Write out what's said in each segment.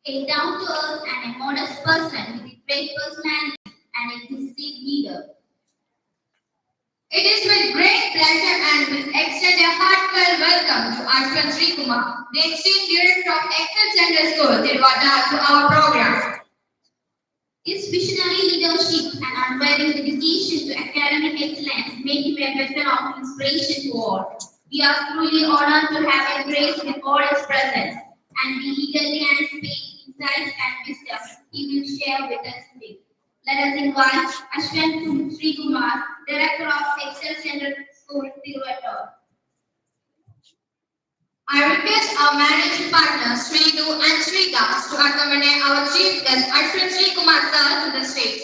a down-to-earth and a modest person with a great personality and a decisive leader. It is with great pleasure and we extend a heartfelt welcome to Ashwin Sri Kumar, the Exchange Director of Excel Center School, Tiruvata, to our program. His visionary leadership and unwavering dedication to academic excellence made him a beacon of inspiration to all. We are truly honored to have a grace with all his presence, and we eagerly anticipate insights and wisdom he will share with us today. Let us invite Ashwin Sri Kumar, Director of Excel Center School, Tiruvata. I request our managing partners, Sridu and Sridas, to accompany our chief guest, Ashwin Sri Kumar sir, to the stage.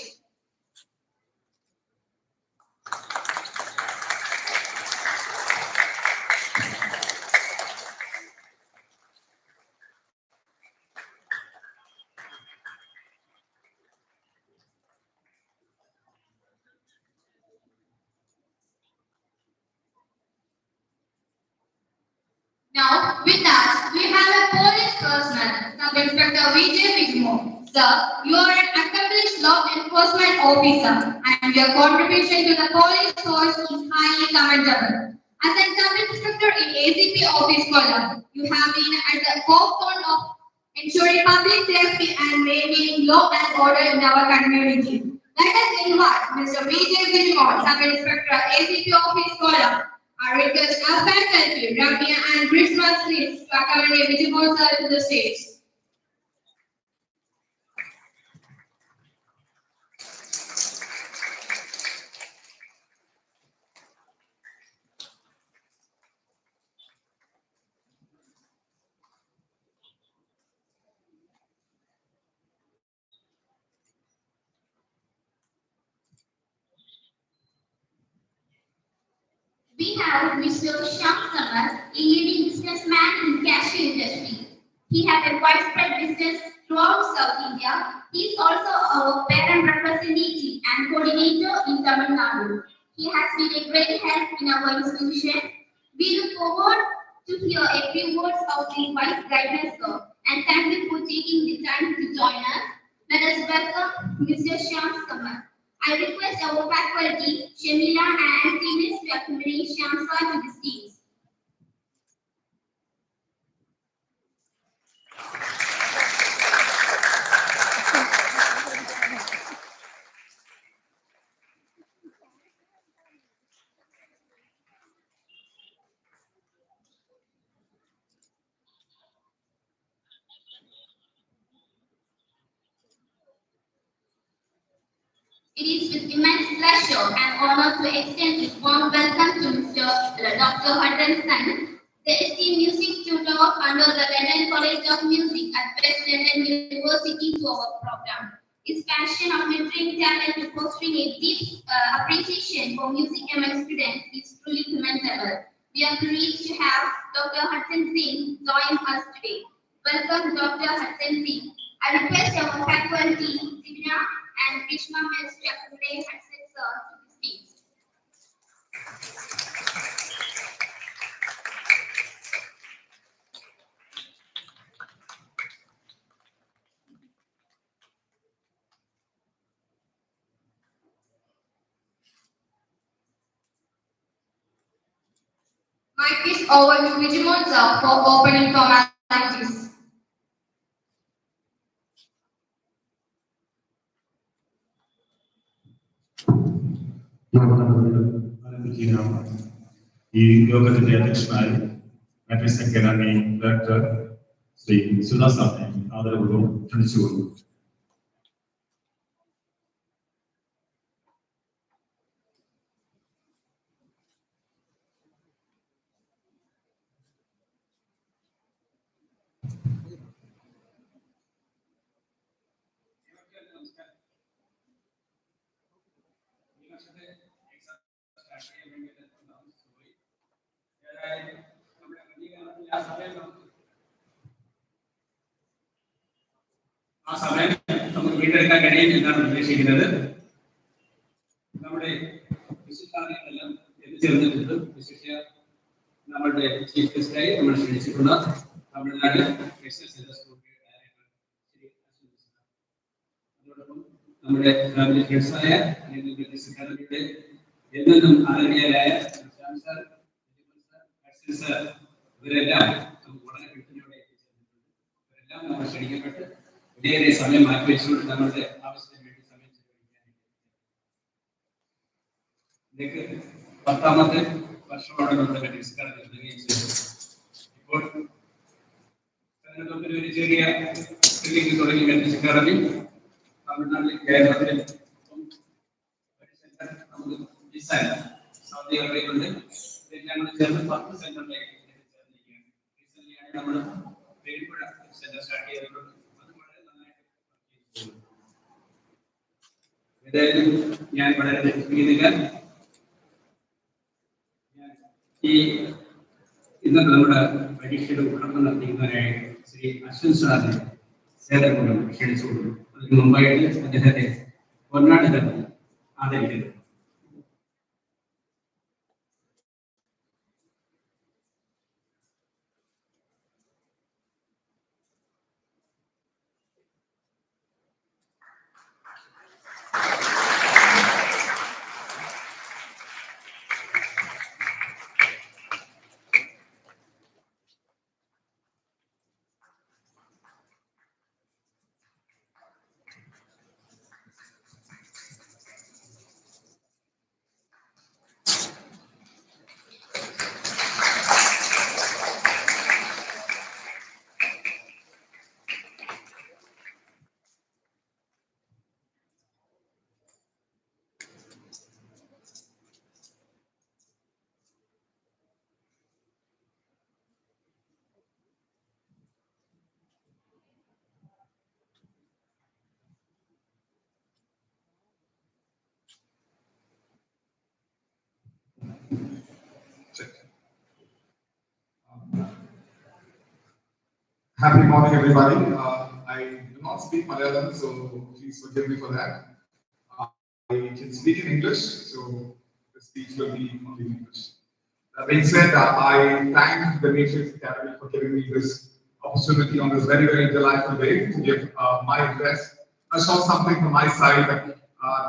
Now, with us, we have a police personnel, Sub-Inspector Vijay Vigmo. Sir, you are an accomplished law enforcement officer and your contribution to the police force is highly commendable. As a Sub-Inspector in ACP Office Column, you have been at the forefront of ensuring public safety and maintaining law and order in our community. Let us invite Mr. Vijay Vigmo, Sub-Inspector ACP Office Column. I request our faculty, Ramya and Grishma please to accompany Vijay sir to the stage. We have Mr. Shyam Samar, a leading businessman in cashew industry. He has a widespread business throughout South India. He is also our parent representative and coordinator in Tamil Nadu. He has been a great help in our institution. We look forward to hear a few words of the wise guidance, sir, and thank you for taking the time to join us. Let us welcome Mr. Shyam Samar. I request our faculty, Shamila and Antinis to accompany Shyam sir to the stage. It is with immense pleasure and honor to extend a warm welcome to Mr. Dr. Hutton, the esteemed music tutor under the London College of Music at West London University to our program. His passion of mentoring talent to fostering a deep appreciation for music among students is truly commendable. We are pleased to have Dr. Hudson Singh join us today. Welcome, Dr. Hudson Singh. I request our faculty, Sivina and Krishna Mills to accompany Hudson sir to the stage. Mic is over to Vijay sir for opening formalities. ഈ യോഗത്തിന്റെ അധ്യക്ഷനായി matrix academy director Shri സുധാസ് സാറിനെ ആദരപൂർവ്വം ക്ഷണിച്ചുകൊള്ളുന്നു. ആ സമയം നമുക്ക് വീണ്ടെടുക്കാൻ കഴിയും എന്നാണ് ഉദ്ദേശിക്കുന്നത്. നമ്മുടെ വിശിഷ്ടാതിഥികളെല്ലാം എത്തിച്ചേർന്നിട്ടുണ്ട്. വിശിഷ്യ നമ്മളുടെ ചീഫ് ഗസ്റ്റായി നമ്മൾ ക്ഷണിച്ചിട്ടുള്ള Tamil Nadu Excel Centre School director നമ്മുടെ ഫാമിലി ഫ്രണ്ട്സായ അക്കാദമിയുടെ എന്നും ആദരണീയരായ ശ്യാം സാർ, അശ്വിൻ സാർ, ഇവരെല്ലാം നമുക്ക് വളരെ കൃത്യതയോടെ എത്തിച്ചേർന്നിട്ടുണ്ട്. ഇവരെല്ലാം നമ്മൾ ക്ഷണിക്കപ്പെട്ട് ഒരേറെ സമയം മാറ്റിവെച്ചുകൊണ്ട് നമ്മളുടെ ആവശ്യത്തിന് വേണ്ടി സമയം ചെലവഴിക്കാൻ ഇതൊക്കെ 10ാമത്തെ വർഷമാണ് നമ്മുടെ കട്ടീസ് അക്കാദമി തുടങ്ങുകയും ചെയ്തത്. ഇപ്പോൾ ഒരു ചെറിയ ക്ലിനിക് തുടങ്ങി കട്ടീസ് അക്കാദമി തമിഴ്നാട്ടിൽ, കേരളത്തിൽ നമുക്ക് ഡിസൈൻ സൗദി അറേബ്യയിലുണ്ട്. ഇതെല്ലാം കൂടെ ചേർന്ന് 10 സെന്ററിലേക്ക് ചേർന്നിരിക്കുകയാണ്. റീസെന്റ് നമ്മൾ പേരുപുഴ സെന്റർ സ്റ്റാർട്ട് ചെയ്തിട്ടുണ്ട്. അത് വളരെ നന്നായിട്ട് ഏതായാലും ഞാൻ വളരെ ചെയ്യുന്നില്ല. ഈ ഇന്നത്തെ നമ്മുടെ പരീക്ഷയുടെ ഉദ്ഘാടനം നടത്തിക്കുന്നവരായ ശ്രീ അശ്വിൻ സാറിനെ സേവനം ക്ഷണിച്ചുകൊണ്ടു. അതിന് മുമ്പായിട്ട് അദ്ദേഹത്തെ പൊന്നാട് ആദരിക്കുന്നു. Happy morning, everybody. I do not speak Malayalam, so please forgive me for that. I can speak in English, so the speech will be only in English. That being said, I thank the Matrix Academy for giving me this opportunity on this very, very delightful day to give my address, show something from my side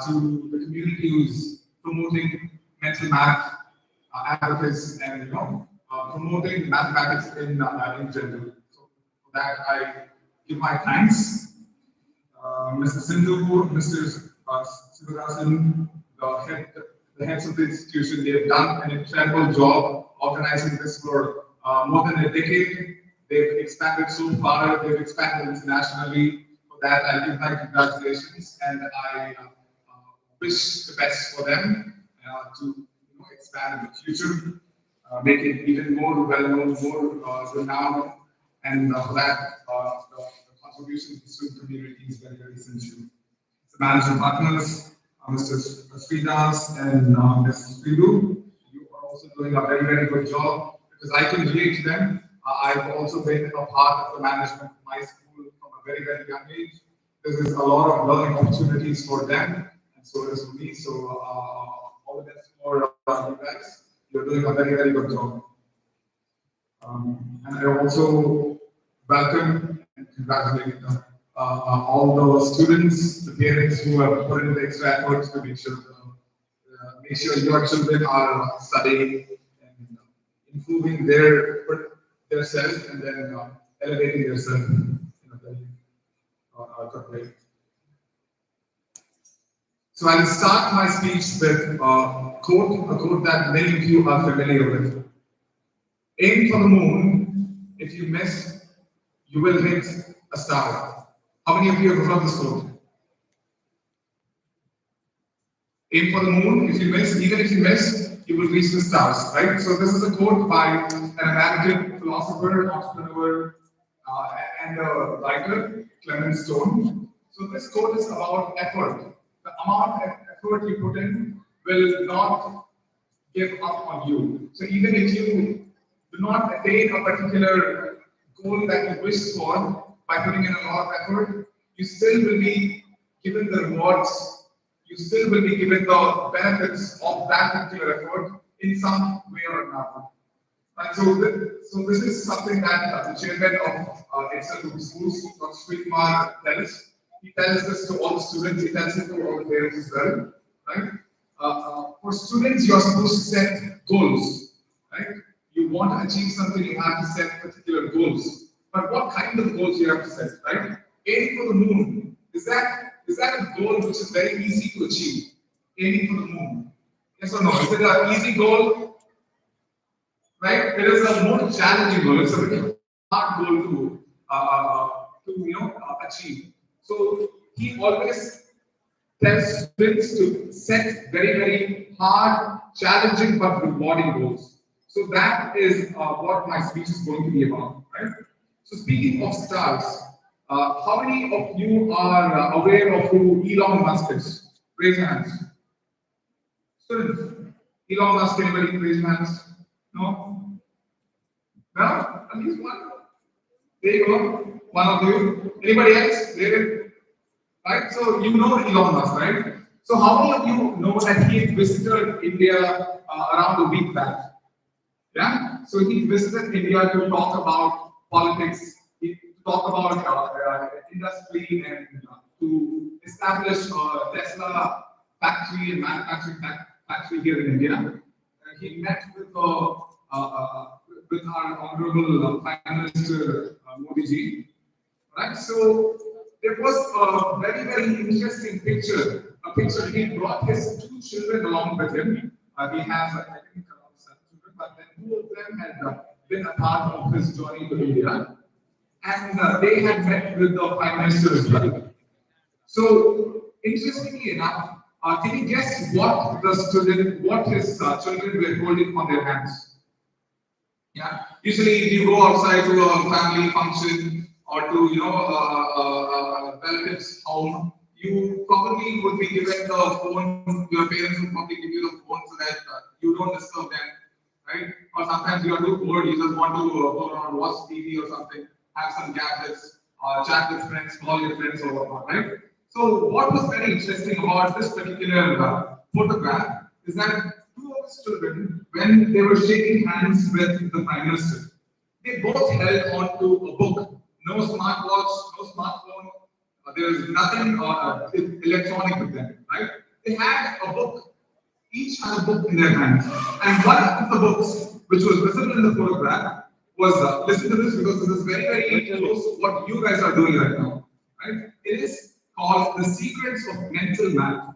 to the community who's promoting mental math, advocates, and promoting mathematics in general. That I give my thanks. Mr. Sindhu, Mr. Sivarajan, the heads of the institution, they have done an incredible job organizing this for more than a decade. They've expanded so far, they've expanded internationally. For that, I give my congratulations, and I wish the best for them to expand in the future, make it even more well-known, more renowned. And for that, the contribution to the student community is very, very essential. The managing partners, Mr. Sridas and Ms. Sridu, you are also doing a very, very good job because I can relate to them. I've also been a part of the management of my school from a very, very young age. This is a lot of learning opportunities for them, and so it is for me. So all the best for you guys. You're doing a very, very good job. And I also welcome and congratulate all the students, the parents who have put in the extra efforts to make sure your children are studying and improving their self and then elevating themselves in a very good way. So I'll start my speech with a quote that many of you are familiar with. Aim for the moon. If you miss, you will hit a star. How many of you have heard this quote? Aim for the moon. If you miss, even if you miss, you will reach the stars, right? So this is a quote by an American philosopher, entrepreneur, and a writer, Clement Stone. So this quote is about effort. The amount of effort you put in will not give up on you. So even if you do not attain a particular goal that you wish for by putting in a lot of effort, you still will be given the rewards, you still will be given the benefits of that particular effort in some way or another. And so this is something that the chairman of Excel Group Schools, Dr. Srikumar, tells. he tells this to all the students, he tells it to all the parents as well, right? For students, you are supposed to set goals, right? You want to achieve something, you have to set particular goals. But what kind of goals you have to set, right? Aiming for the moon, is that a goal which is very easy to achieve? Aiming for the moon, yes or no? Is it an easy goal? Right? It is a more challenging goal. It's a very hard goal to achieve. So he always tells students to set very hard, challenging but rewarding goals. So that is what my speech is going to be about, right? So speaking of stars, how many of you are aware of who Elon Musk is? Raise your hands. Students, Elon Musk, anybody raise your hands? No? No? At least one. There you go. One of you. Anybody else? David? Right? So you know Elon Musk, right? So how many of you know that he visited India around a week back? Yeah? So he visited India to talk about politics, to talk about industry and to establish a Tesla factory and manufacturing factory here in India. He met with our honorable Prime Minister Modi ji. Right? So there was a very interesting picture. A picture he brought his two children along with him. He has, I think, around 7 children, but then 2 of them had been a part of his journey to India, and they had met with the Prime Minister as well. So interestingly enough, can you guess what his children were holding on their hands? Yeah. Usually, if you go outside to a family function or to a relative's home, you probably would be given the phone. Your parents would probably give you the phone so that you don't disturb them, right? Or sometimes you are too bored, you just want to go around, watch TV or something, have some gadgets, chat with friends, call your friends or whatnot, right? So what was very interesting about this particular photograph is that 2 of his children, when they were shaking hands with the Prime Minister, they both held on to a book. No smartwatch, no smartphone. There is nothing electronic with them, right? They had a book. Each had a book in their hands. And one of the books, which was visible in the photograph, was, listen to this because this is very close to what you guys are doing right now, right? It is called The Secrets of Mental Math,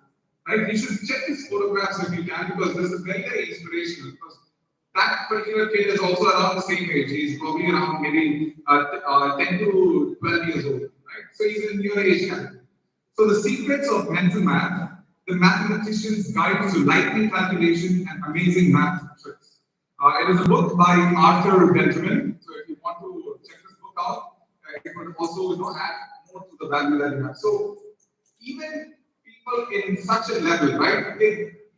right? You should check these photographs if you can because this is very inspirational. Because that particular kid is also around the same age. He's probably around maybe 10 to 12 years old, right? So he's in your age category. So The Secrets of Mental Math, the mathematician's guide to lightning calculation and amazing math tricks. It is a book by Arthur Benjamin. So if you want to check this book out, it would also add more to the value that you have. So even people in such a level, right?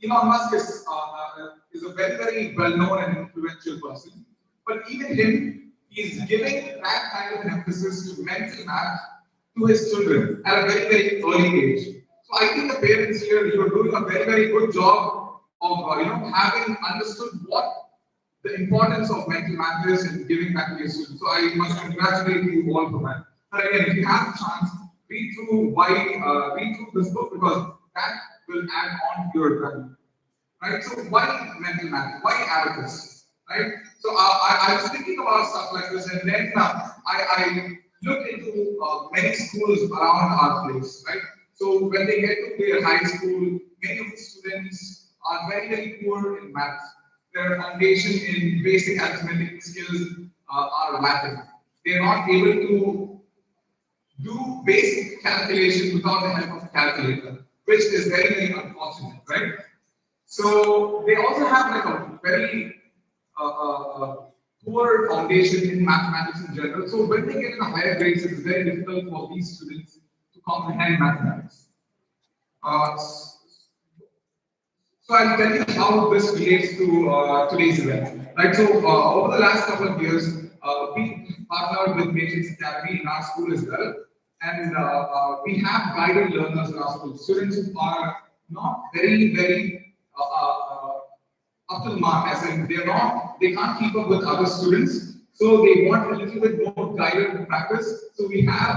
Elon Musk is a very well-known and influential person. But even him, he's giving that kind of an emphasis to mental math to his children at a very early age. So I think the parents here, you are doing a very good job of having understood what the importance of mental math is and giving that to your students. So I must congratulate you all for that. But again, if you have a chance, read through this book because that will add on to your value. Right? So why mental math? Why abacus? Right? So I was thinking about stuff like this, and then I looked into many schools around our place. Right? So when they get to their high school, many of the students are very poor in math. Their foundation in basic arithmetic skills are lacking. They are not able to do basic calculation without the help of a calculator, which is very unfortunate, right? So they also have like a very poor foundation in mathematics in general. So when they get in a higher grades, it's very difficult for these students to comprehend mathematics. So I'll tell you how this relates to today's event. Right. So over the last couple of years, we partnered with Matrix Academy in our school as well, and we have guided learners in our school, students who are not very up to the mark, as in they can't keep up with other students. So they want a little bit more guided practice. So we have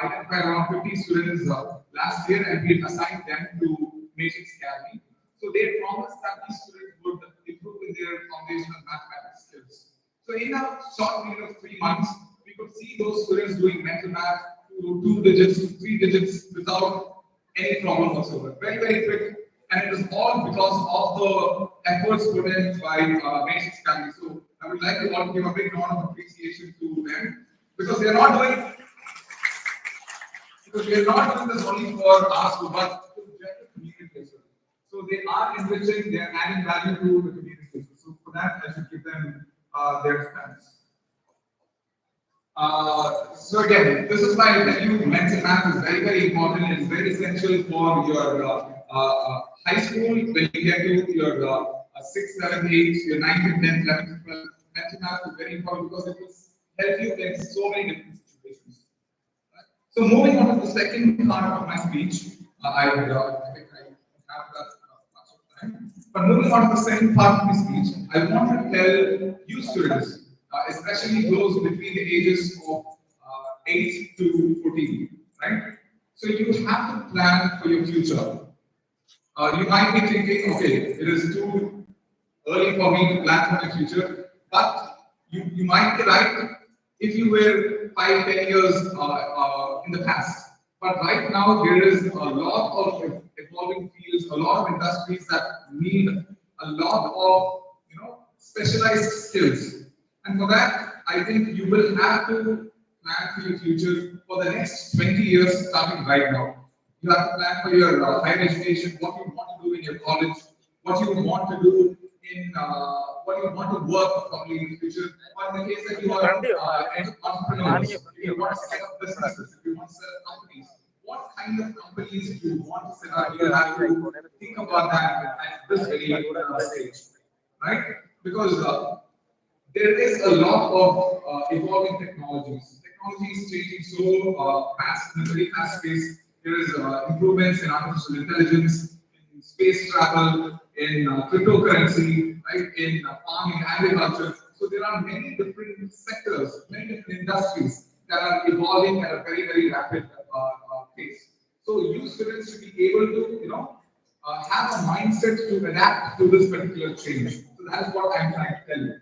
identified around 50 students last year, and we assigned them to Matrix Academy. So they promised that these students would improve in their foundational mathematics skills. So in a short period of 3 months, we could see those students doing mental math to 2 digits, to 3 digits without any problem whatsoever. Very, very quick. And it is all because of the efforts put in by Matrix Academy. So I would like to all give a big round of appreciation to them because they are not doing this only for us, but to the community as well. So they are enriching, they are adding value to the community as well. So for that, I should give them their thanks. So again, this is why I tell you mental math is very, very important. It's very essential for your high school when you get to your 6th, 7th, 8th, your 9th, 10th, 11th, 12th. Mental math is very important because it will help you in so many different situations. Right? So moving on to the second part of my speech, I think I have that much of time. But moving on to the second part of my speech, I want to tell you students, especially those between the ages of 8 to 14, right? So you have to plan for your future. You might be thinking, okay, it is too early for me to plan for my future, but you might be right if you were 5, 10 years in the past. But right now, there is a lot of evolving fields, a lot of industries that need a lot of specialized skills. And for that, I think you will have to plan for your future for the next 20 years starting right now. You have to plan for your higher education, what you want to do in your college, what you want to do in what you want to work probably in the future. Or in the case that you are entrepreneurs, if you want to set up businesses, if you want to set up companies, what kind of companies do you want to set up? You have to think about that at this very stage, right? Because there is a lot of evolving technologies. Technology is changing so fast, in a very fast pace. There is improvements in artificial intelligence, in space travel, in cryptocurrency, right? In farming, agriculture. So there are many different sectors, many different industries that are evolving at a very, very rapid pace. So you students should be able to, have a mindset to adapt to this particular change. So that's what I'm trying to tell you.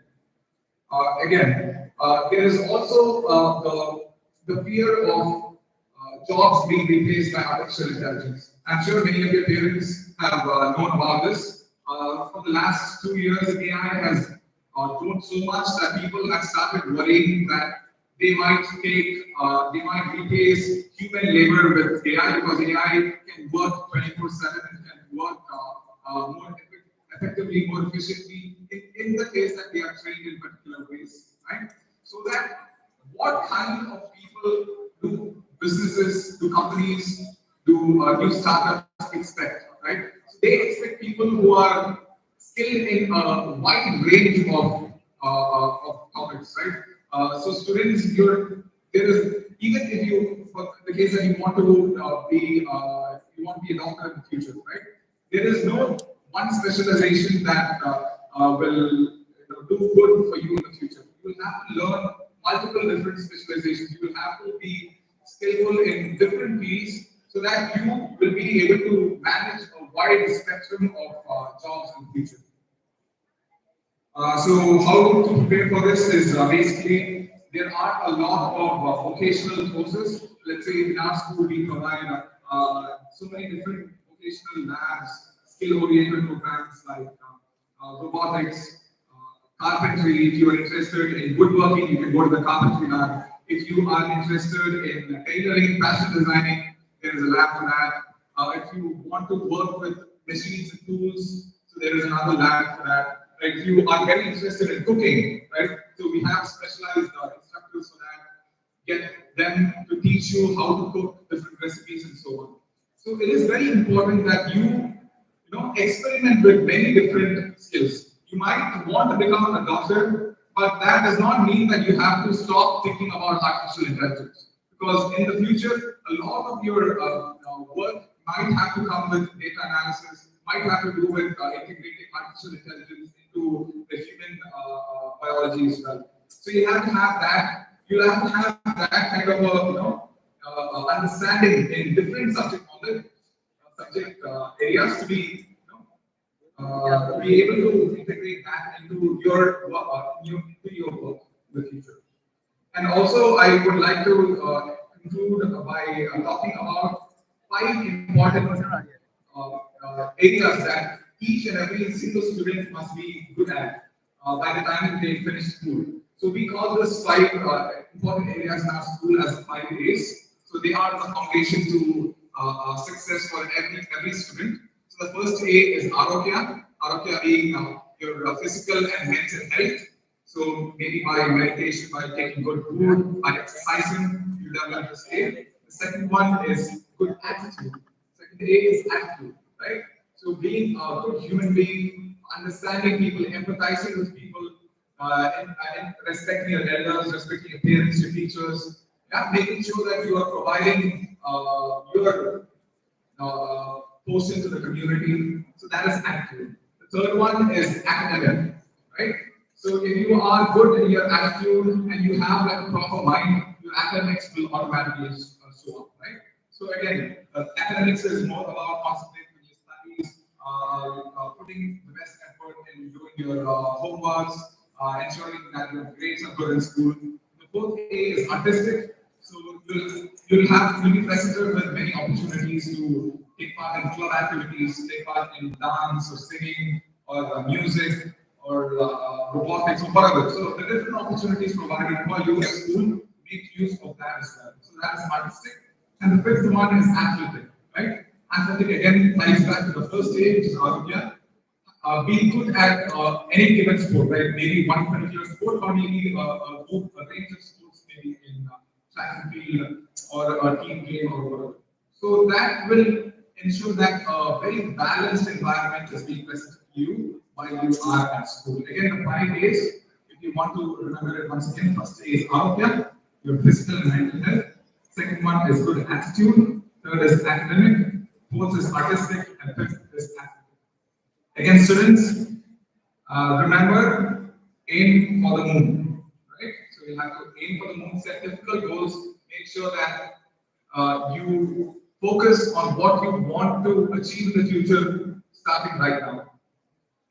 Again, there is also the fear of jobs being replaced by artificial intelligence. I'm sure many of your parents have known about this. For the last 2 years, AI has grown so much that people have started worrying that they might replace human labor with AI because AI can work 24/7 and can work more effectively, more efficiently in the case that they are trained in particular ways, right? So that what kind of people do businesses, do companies, do new startups expect, right? So they expect people who are skilled in a wide range of topics, right? So students, there is even if you, for the case that you want to you want to be a doctor in the future, right? There is no one specialization that will do good for you in the future. You will have to learn multiple different specializations. You will have to be skillful in different fields so that you will be able to manage a wide spectrum of jobs in the future. So how to prepare for this is basically there are a lot of vocational courses. Let's say in our school we provide so many different vocational labs, skill-oriented programs like robotics, carpentry. If you are interested in woodworking, you can go to the carpentry lab. If you are interested in tailoring, fashion designing, there is a lab for that. If you want to work with machines and tools, so there is another lab for that. Right? If you are very interested in cooking, right? So we have specialized instructors for that. Get them to teach you how to cook different recipes and so on. So it is very important that you experiment with many different skills. You might want to become a doctor, but that does not mean that you have to stop thinking about artificial intelligence. Because in the future, a lot of your work might have to come with data analysis, might have to do with integrating artificial intelligence into the human biology as well. So So you have to have that. You have to have that kind of a understanding in different subject knowledge, subject areas to be be able to integrate that into your work in the future. And also, I would like to conclude by talking about 5 important areas that each and every single student must be good at by the time they finish school. So we call this 5 important areas in our school as 5 A's. So they are the foundation to success for every student. So the first A is Arogya. Arogya being your physical and mental health. So maybe by meditation, by taking good food, by exercising, you develop this A. The second one is good attitude. Second A is attitude, right? So being a good human being, understanding people, empathizing with people, and respecting your elders, respecting your parents, your teachers, yeah, making sure that you are providing your portion to the community. So that is attitude. The third one is academic, right? So if you are good in your attitude and you have like a proper mind, your academics will automatically show up, right? So again, academics is more about concentrating on your studies, putting the best effort in doing your homeworks, ensuring that your grades are good in school. The fourth A is artistic. So you'll be presented with many opportunities to take part in club activities, take part in dance or singing or music or robotics or whatever. So the different opportunities provided for you in school, make use of that as well. So that is artistic. And the fifth one is athletic, right? Athletic again ties back to the first stage, which is Arogya. Be good at any given sport, right? Maybe one particular sport, or maybe a range of sports, maybe in track and field or a team game or whatever. So that will ensure that a very balanced environment is being presented to you while you are at school. Again, the 5 A's, if you want to remember it once again, first A is Arogya, your physical and mental health. Second one is good attitude. Third is academic. Fourth is artistic. And fifth is athletic. Again, students, remember, aim for the moon, right? So you have to aim for the moon, set difficult goals, make sure that you focus on what you want to achieve in the future, starting right now,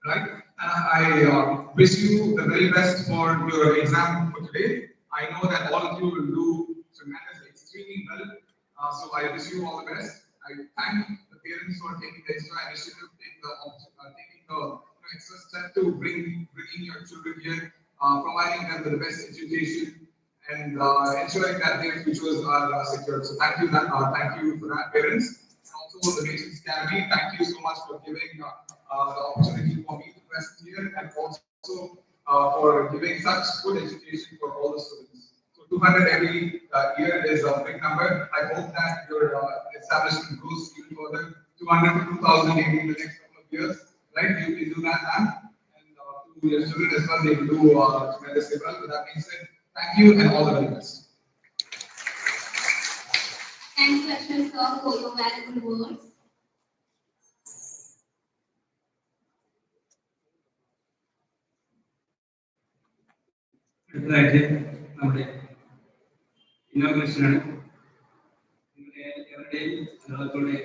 right? And I wish you the very best for your exam for today. I know that all of you will do tremendously, extremely well. So I wish you all the best. I thank the parents for taking the extra initiative, taking the extra step to bringing your children here, providing them with the best education, and ensuring that their futures are secured. So thank you for that, parents. And also the Nations Academy, thank you so much for giving the opportunity for me to present here, and also for giving such good education for all the students. So 200 every year is a big number. I hope that your establishment grows even further, 200 to 2,000 maybe in the next couple of years, right? You can do that now, and to your children as well, they will do tremendously well. With that being said, thank you and all the very best. Thank you, Ashwin sir, for your valuable words. അടുത്തതായിട്ട് നമ്മുടെ ഇനോഗ്രേഷനാണ്. നിങ്ങളുടെ എവരുടെയും ലോകത്തോടെ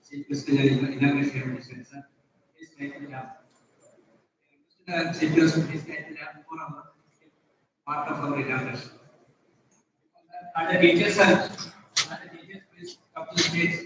chief guest inauguration ചെയ്യാൻ വേണ്ടി ക്ഷണിച്ചാൽ chief guest please for our part of our inauguration. And the teachers please come to the stage.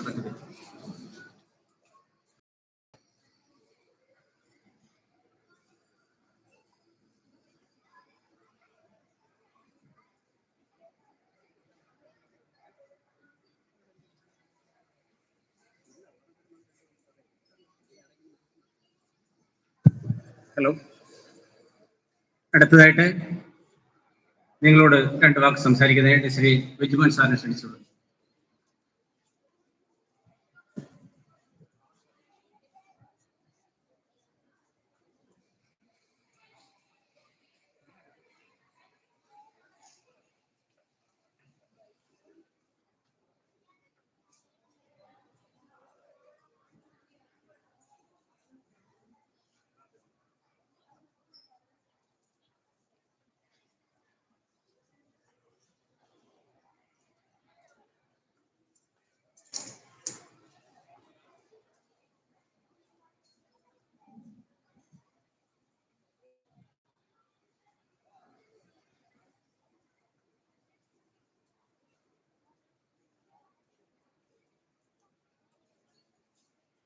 നടക്കുന്നത്. ഹലോ, അടുത്തതായിട്ട് നിങ്ങളോട് രണ്ട് വാക്ക് സംസാരിക്കുന്നതായിട്ട് ശ്രീ വിജുമൻ സാറിനെ ക്ഷണിച്ചുള്ളൂ.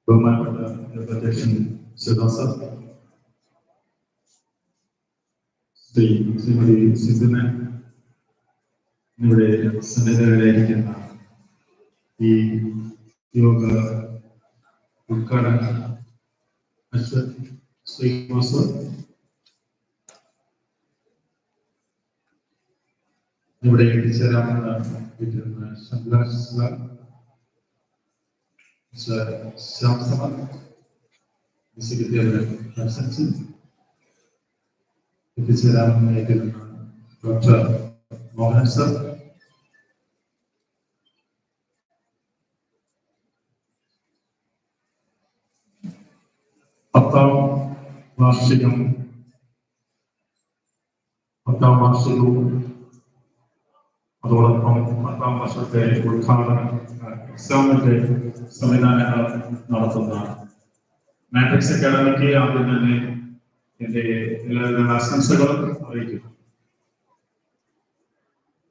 ബഹുമാനപ്പെട്ട അധ്യക്ഷൻ ശിവദാസ, ശ്രീമതി സിന്ധുന, ഇവിടെ സന്നിധരായിരിക്കുന്ന ഈ യോഗ ഉദ്ഘാടന ശ്രീനിവാസ, ഇവിടെ എത്തിച്ചേരാമെന്ന് ശ്യാംസമ എത്തിച്ചേരാമെന്ന് ഡോക്ടർ മോഹൻ സർ, പത്താം വാർഷികവും അതോടൊപ്പം 10ാം വർഷത്തെ ഉദ്ഘാടന എക്സാമിന്റെ സംവിധാനങ്ങൾ നടത്തുന്ന മാട്രിക്സ് അക്കാദമിക്ക് ആദ്യം തന്നെ എന്റെ എല്ലാവരുടെ ആശംസകളും അറിയിക്കുന്നു.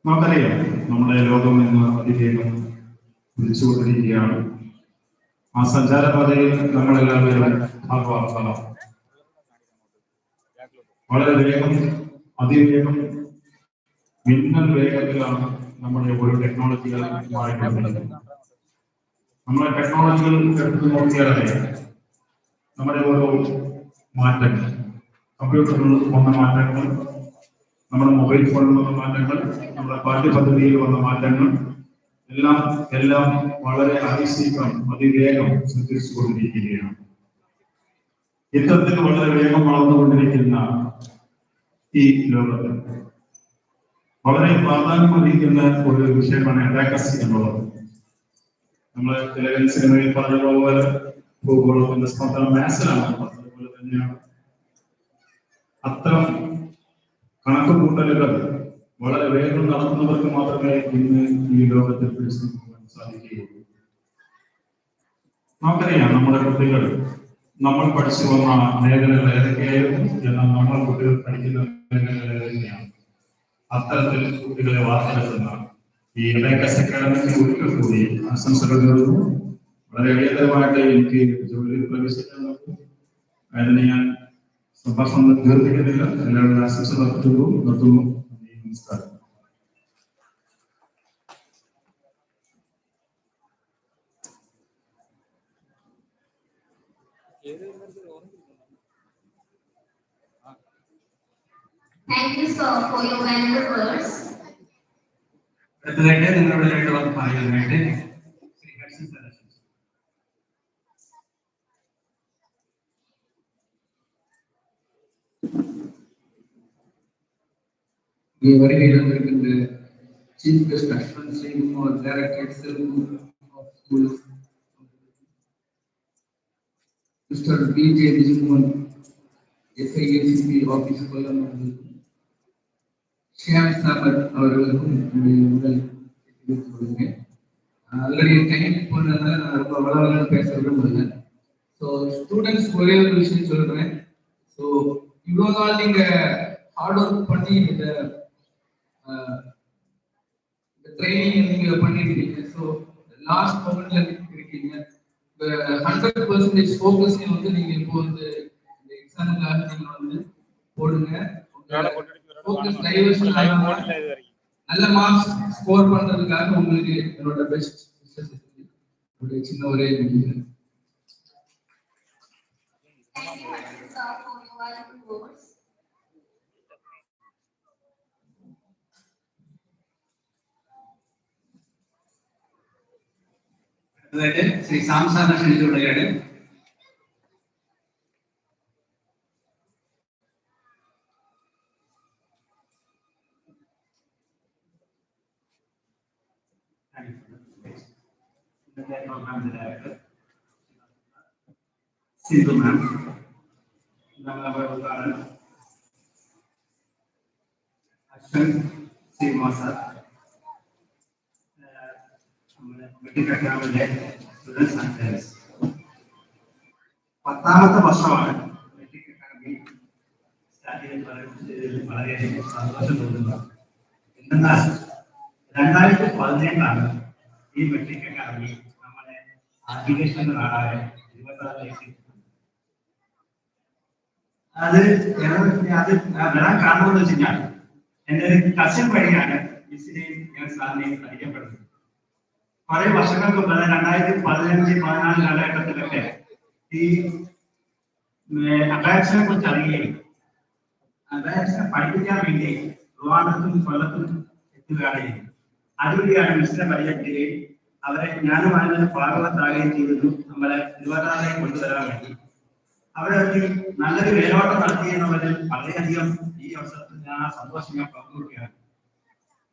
നമുക്കറിയാം, നമ്മുടെ ലോകം ഇന്ന് അതിവേഗം വിളിച്ചുകൊണ്ടിരിക്കുകയാണ്. ആ സഞ്ചാരപാതയിൽ നമ്മളെല്ലാവരും ഭാഗവാക്കാണ്. വളരെ വേഗം, അതിവേഗം, മിന്നൽ വേഗത്തിലാണ് നമ്മുടെ ഓരോ ടെക്നോളജികൾ മാറിക്കൊണ്ടിരിക്കുന്നത്. നമ്മുടെ ടെക്നോളജികൾ എടുത്തു നോക്കിയാലറിയാം, നമ്മുടെ ഓരോ മാറ്റങ്ങൾ, കമ്പ്യൂട്ടറിൽ വന്ന മാറ്റങ്ങൾ, നമ്മുടെ മൊബൈൽ ഫോണിൽ വന്ന മാറ്റങ്ങൾ, നമ്മുടെ പാഠ്യപദ്ധതിയിൽ വന്ന മാറ്റങ്ങൾ എല്ലാം വളരെ അതിശീഘ്രം, അതിവേഗം സഞ്ചരിച്ചുകൊണ്ടിരിക്കുകയാണ്. ഇത്തരത്തിൽ വളരെ വേഗം വളർന്നുകൊണ്ടിരിക്കുന്ന ഈ ലോകത്ത് വളരെ പ്രാധാന്യം അർഹിക്കുന്ന ഒരു വിഷയമാണ് അബാക്കസ് എന്നുള്ളത്. നമ്മൾ തിലകൻ സിനിമയിൽ പറഞ്ഞതുപോലെ ഭൂഗോളത്തിന്റെ സ്പന്ദനം മാത്സിലാണ്. അതുപോലെ തന്നെയാണ് അത്തരം കണക്കുകൂട്ടലുകൾ വളരെ വേഗം നടത്തുന്നവർക്ക് മാത്രമേ ഇന്ന് ഈ ലോകത്തിൽ പിടിച്ചു പോകാൻ സാധിക്കുകയുള്ളൂ. നമുക്കറിയാം, നമ്മുടെ കുട്ടികൾ നമ്മൾ പഠിച്ചു വന്ന മേഖലകൾ ഏതൊക്കെയായിരുന്നു, എന്നാൽ നമ്മൾ കുട്ടികൾ പഠിക്കുന്ന മേഖലകൾ ഏതൊക്കെയാണ്. അത്തരത്തിൽ കുട്ടികളെ വാർത്തെടുക്കുന്ന ഈ അബാക്കസ് അക്കാദമിക്ക് ഒരിക്കൽ കൂടി ആശംസകൾ നേരുന്നു. വളരെ അടിയന്തരമായിട്ട് എനിക്ക് ജോലിയിൽ പ്രവേശിക്കാൻ നോക്കും. അതിന് ഞാൻ സംഭാഷണം ദീർഘിക്കുന്നില്ല. എല്ലാവരും ആശംസ നിർത്തുന്നു. നമസ്കാരം. Thank you, sir, for your valuable words. അടുത്തതായിട്ട് നിങ്ങളുടെ രണ്ട് വാക്ക് പറയുന്നതായിട്ട് ശ്രീ ഹർഷൻ സാർ. வருகையில் வந்திருக்கின்ற chief guest Ashwanth Singh, director of schools, mister PJ Vijayakumar, SIACP office Kollam, Shyam Samar அவர்களுக்கும் முதல் சொல்லுங்க. ஆல்ரெடி டைம் போனதுனால நான் ரொம்ப வளவளன்னு பேச விரும்புகிறேன். ஸோ ஸ்டூடெண்ட்ஸ் ஒரே ஒரு விஷயம் சொல்றேன். ஸோ இவ்வளோ நாள் நீங்க ஹார்ட் ஒர்க் பண்ணி இந்த ட்ரைனிங் நீங்க பண்ணிருக்கீங்க. ஸோ லாஸ்ட் மொமெண்ட்ல கேட்டீங்க. 100% ஃபோக்கஸையும் வந்து நீங்க இப்போ வந்து இந்த எக்ஸாமுக்காக நீங்க வந்து போடுங்க. ஃபோக்கஸ் டைவர்ஷன் ஆகாம நல்ல மார்க்ஸ் ஸ்கோர் பண்றதுக்காக உங்களுக்கு என்னோட பெஸ்ட் விஷஸ் ஒரு சின்ன ஒரே முடிக்கிறேன். Thank you, sir, for your wonderful words. അതായത് ശ്രീ സാംസാറിനെ ക്ഷണിച്ചുകൊള്ളുകയാണ്. ഇന്നത്തെ പ്രോഗ്രാമിന്റെ ഡയറക്ടർ സിന്ധു മാം, നമ്മുടെ ഉദ്ഘാടനം അശ്വൻ ശ്രീനിവാസ, നമ്മുടെ മെഡിക്കൽ ക്യാമ്പിലെ സ്റ്റുഡൻസ് ആൻഡ് പേരൻസ്. 10ാമത്തെ വർഷമാണ് മെഡിക്കൽ അക്കാദമി സ്റ്റാർട്ട് ചെയ്തതിൽ വളരെയധികം സന്തോഷം തോന്നുന്നത്. എന്നാൽ 2017 ഈ മെഡിക്കൽ അക്കാദമി നമ്മളെ ആപ്ലിക്കേഷൻ നാടായ 26 അത് വരാൻ കാരണം എന്ന് വെച്ച് കഴിഞ്ഞാൽ എൻ്റെ ഒരു കസിൻ വഴിയാണ് മിസ്സിനെയും ഞാൻ സാറിനെയും പരിചയപ്പെടുന്നത്. കുറെ വർഷങ്ങൾക്ക് മുമ്പ് 2015-14 കാലഘട്ടത്തിലൊക്കെ ഈ അബാക്സിനെ കുറിച്ച് അറിയുകയും അബാക്സിനെ പഠിപ്പിക്കാൻ വേണ്ടി ട്രിവാൻഡ്രത്തും കൊല്ലത്തും എത്തുകയാണെങ്കിൽ അതുവഴിയാണ് മിസ്സിനെ പരിചയപ്പെടുകയും അവരെ ഞാനുമായി ഭാഗവത്താകുകയും ചെയ്തിരുന്നു. നമ്മളെ തിരുവനന്തപുരത്തേക്ക് കൊണ്ടുവരാൻ വേണ്ടി അവരെ നല്ലൊരു മേലോട്ടം നടത്തി എന്നുള്ളതിൽ വളരെയധികം ഈ അവസരത്തിൽ ഞാൻ ആ സന്തോഷം ഞാൻ പങ്കുവയ്ക്കുകയാണ്.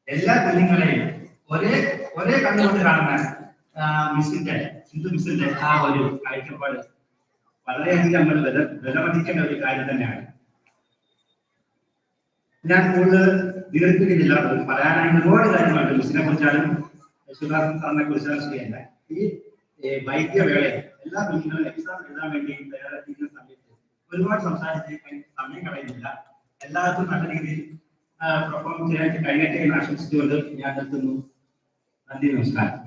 എല്ലാ കുഞ്ഞുങ്ങളെയും ഒരേ കണ്ണുകൊണ്ട് കാണുന്ന മിസ്സിന്റെ സിന്ധു മിസ്സിന്റെ ആ ഒരു കാഴ്ചപ്പാട് വളരെയധികം നമ്മൾ വിലമതിക്കേണ്ട ഒരു കാര്യം തന്നെയാണ്. ഞാൻ കൂടുതൽ ദീർഘിപ്പിക്കുന്നില്ല. പറയാനായി ഒരുപാട് കാര്യങ്ങളുണ്ട് മിസ്സിനെ കുറിച്ചാലും യേശുദാസൻ സാറിനെ കുറിച്ചാലും ശരിയല്ല. ഈ വൈദ്യവേളയിൽ എല്ലാ കുഞ്ഞുങ്ങളും എക്സാം എഴുതാൻ വേണ്ടി തയ്യാറെടുക്കുന്ന സമയത്ത് ഒരുപാട് സംസാരിച്ച് സമയം കളയുന്നില്ല. എല്ലാവർക്കും നല്ല രീതിയിൽ പെർഫോം ചെയ്യാൻ കഴിയട്ടെ എന്ന് ആശംസിച്ചുകൊണ്ട് ഞാൻ നിർത്തുന്നു. നന്ദി, നമസ്കാരം.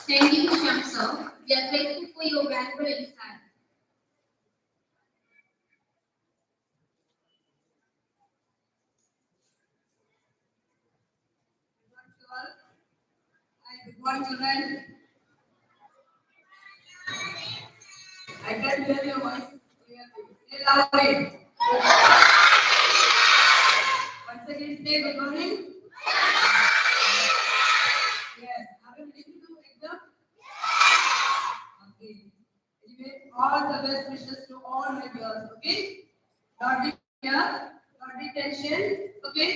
Thank you, Shyam sir. We are grateful for your valuable insight. Good morning, children. I can hear your voice clearly. Say loudly. Once again, say good morning. Yes. Are you ready to do exam? Okay. Anyway, all the best wishes to all my girls. Okay. Not be here. Not be tension. Okay.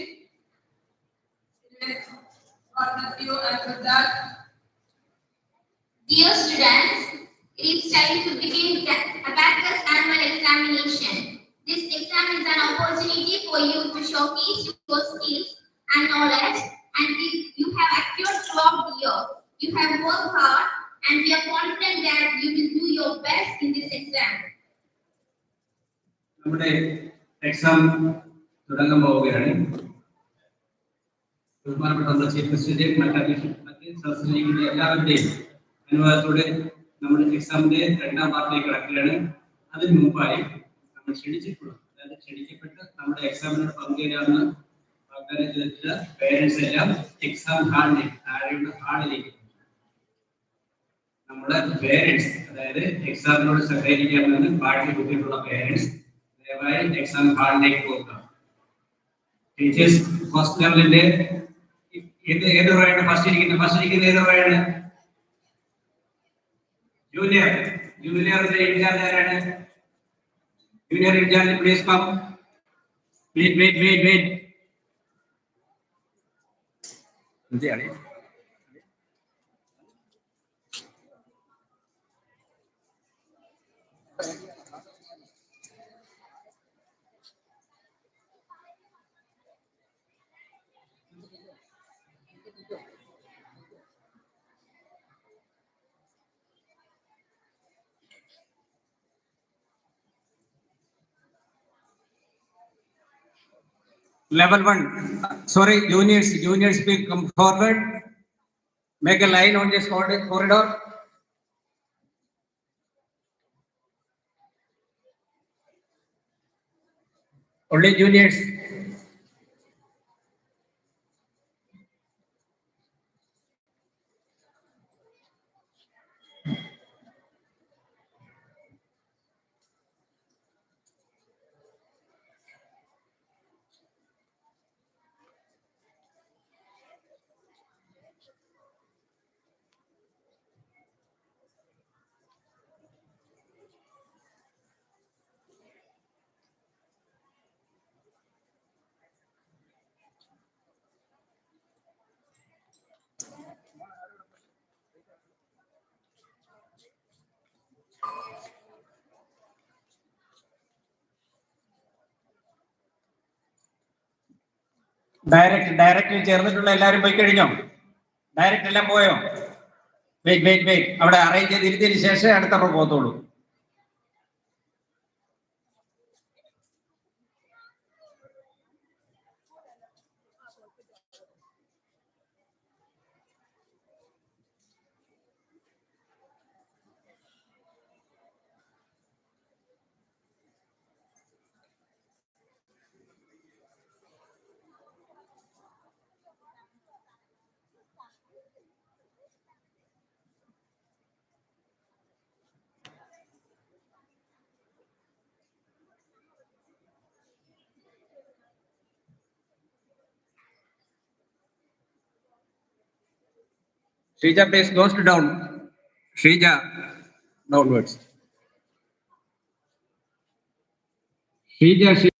Anyway, God bless you, and with that, Dear students, it is time to begin the Abacus annual examination. This exam is an opportunity for you to showcase your skills and knowledge, and you have acquired throughout the year. You have worked hard, and we are confident that you will do your best in this exam. നമ്മുടെ exam തുടങ്ങാൻ പോവുകയാണ്. ബഹുമാനപ്പെട്ട നമ്മുടെ chief ഗസ്റ്റിന്റെയും മറ്റ് സദസ്സിലിരിക്കുന്ന എല്ലാവരുടെയും അനുവാദത്തോടെ നമ്മുടെ എക്സാമിന്റെ 2ാം പാർട്ടിലേക്ക് കടക്കുകയാണ്. അതിന് മുമ്പായി നമ്മൾ ക്ഷണിക്കപ്പെട്ട് നമ്മുടെ എക്സാമിനോട് പങ്കുചേരാവുന്ന വാഗ്ദാനം ചെയ്തിട്ടുള്ള പേരൻസ് എല്ലാം എക്സാം ഹാളിലേക്ക് താഴെയുള്ള ഹാളിലേക്ക് നമ്മുടെ പേരൻസ്, അതായത് എക്സാമിനോട് സഹകരിക്കാമെന്ന് പാഠ്യ ബുദ്ധിമുട്ടുള്ള പേരൻസ് ദയവായി എക്സാം ഹാളിലേക്ക് പോകുക. ടീച്ചേഴ്സ് ഫസ്റ്റ് ലെവലിന്റെ ഏത് റോയാണ് ഫസ്റ്റ് ഇരിക്കുന്ന ഏത് റോയാണ്? ജൂനിയർ ഇൻചാർജ് ആരാണ്? Junior incharge please come. Wait. എന്തിനാണ്? Level 1, sorry, juniors will come forward. Make a line on this corridor. Only juniors. Direct ചേർന്നിട്ടുള്ള എല്ലാവരും പോയി കഴിഞ്ഞോ? ഡയറക്റ്റ് എല്ലാം പോയോ? വെയിറ്റ് അവിടെ അറേഞ്ച് ചെയ്തിരുത്തിയതിന് ശേഷം അടുത്തപ്പോൾ പോകത്തുള്ളൂ. Shrija, please goes down. Shrija, downwards. Shrija.